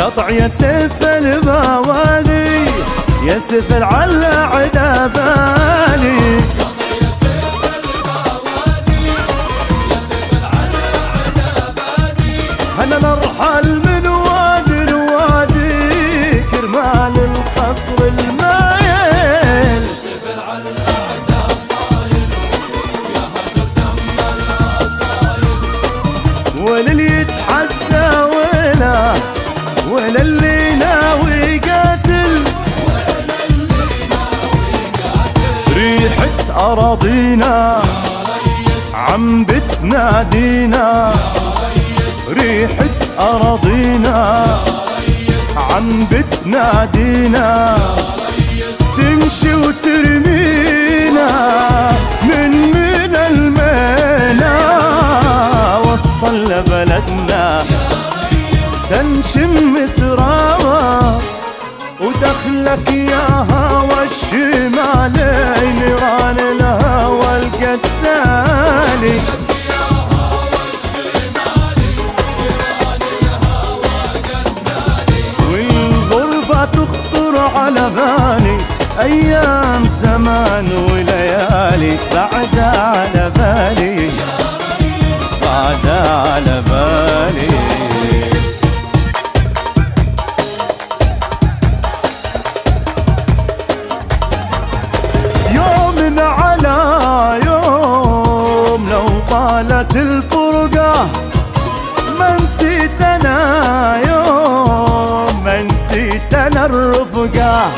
قطع يا سيف الموالي، يا سيف على عدا بالي. أنا نرحل من وادي لوادي كرمال الخصر المايل. سيف على الأعداء طايل يا هدر دم الأصايل. وللي يتحدى ولا اللي ناوي يقاتل، ريحة أراضينا عم بتنادينا، ريحة أراضينا عم بتنادينا، تمشي وترمينا من المينا، وصل لبلدنا تنشم تراب، ودخلك يا هوى الشمالي نيران الهوى القتالي. تخطر على بالي أيام زمان وليالي، بعد على بالي بعد على بالي. يوم على يوم لو طالت الفرقة ما نسيت أنا يوم، ما نسيت أنا الرفقة.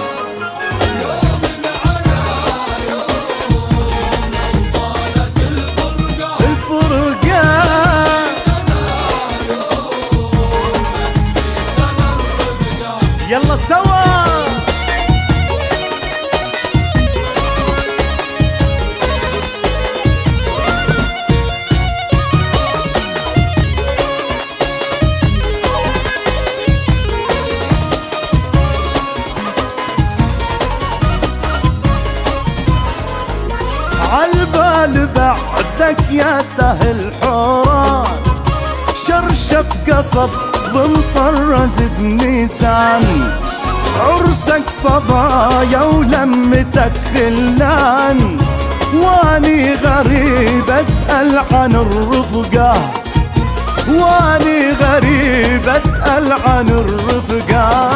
يوم على يوم لو طالت الفرقة يلا سوا. عالبال بعدك يا سهل حوران، شرشف قصب ومطرز بنيسان، عرسك صبايا ولمتك خلان، واني غريب اسأل عن الرفقة، واني غريب اسأل عن الرفقة.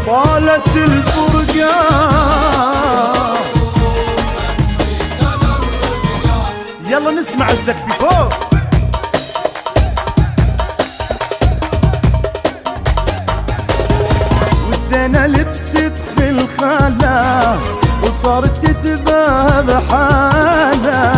طالت الفرقة يلا نسمع الزقف فوق. والزينة لبست في الخالة وصارت تتباهى بحالها،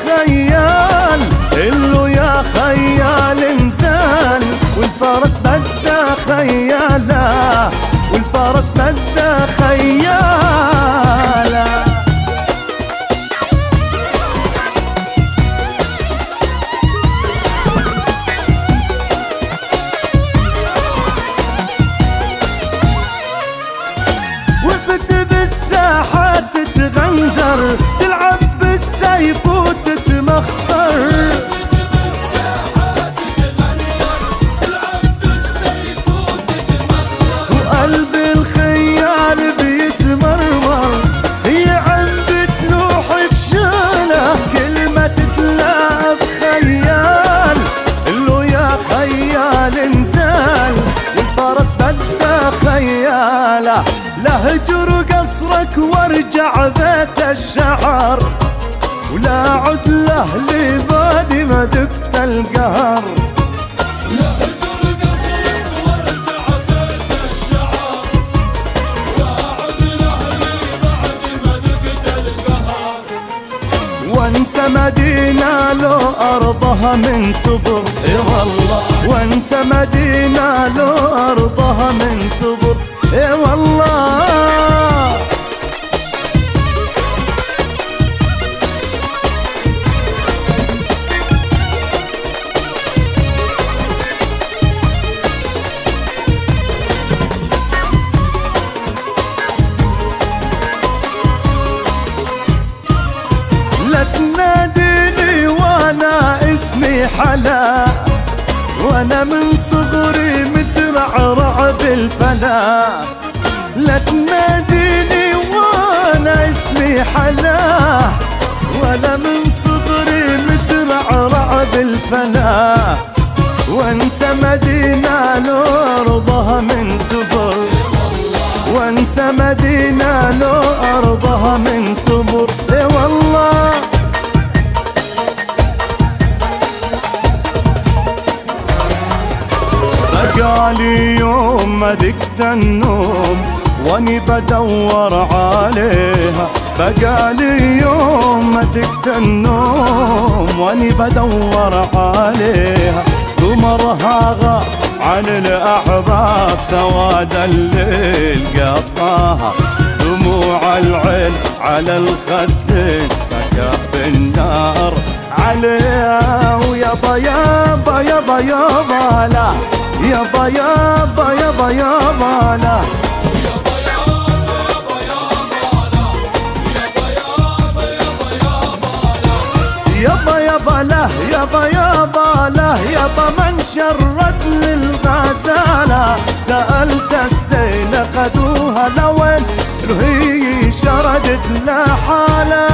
خيال اللو يا خيال انزال، والفرس بدا خياله، والفرس بدا خياله. وقفت بالساحات تتغندر، تلعب بالسيف وتتمخطر، وقلب الخيال بيتمرمر، هي عم بتنوح بشانه، كلمة تتلاقى بخيال اللو يا خيال انزال، والفرس بدا خياله، لهجر قصرك وارجع بيت الشعر، ولا عد لأهلي بادي ما دقت القهر. لا هجر قصرك وارجع بيت الشعر، ولا عد لأهلي بعد ما دقت القهر. وانسى مدينة لو أرضها من تبر، اي والله وانسى مدينة لو أرضها من تبر، اي والله. حلا، وانا من صغري مترعرع بالفلا. لا تناديني وانا اسمي حلا، وانا من صغري مترعرع بالفلا. وانسى مدينة لو ارضها من تبر، وانسى مدينة لو ارضها من تبر. اي والله بقالي يوم ما دقت النوم واني بدور عليها، بقالي يوم ما دقت النوم واني بدور عليها. قمرها غاب عن الأحباب، سواد الليل قطاها، دموع العين على الخدين سكب النار عليها. ويابا يابا يابا يابا لا، يابا يابا يابا يابا لا، يابا يابا لا، يابا يابا لا، يابا من شردني الغزالة. سألت الزينة خدوها لوين، هي شردت لحالة.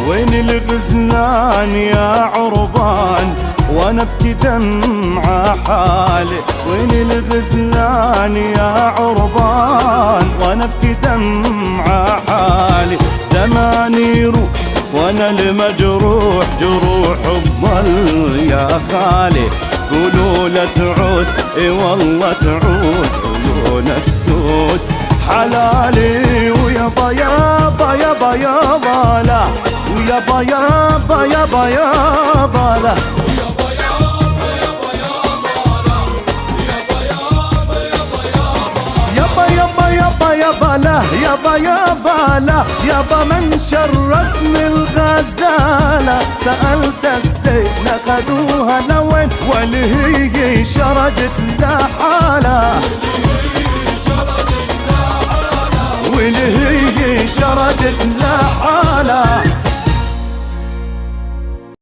وين الغزلان يا عربان وانا ابكي دمع حالي؟ وين الغزلان يا عربان وانا ابكي دمع حالي؟ زماني يروح وانا المجروح جروح الظل يا خالي. قولوا لا تعود اي والله تعود عيون السود حلالي. ويابا يابا يابا يابا لا، ويابا يابا يابا يابا لا، يابا يابا يابا يابا لا، يابا يابا لا، يابا من شردني الغزالة. سألت الزينة خدوها لوين، واللي هي شردت لحالة.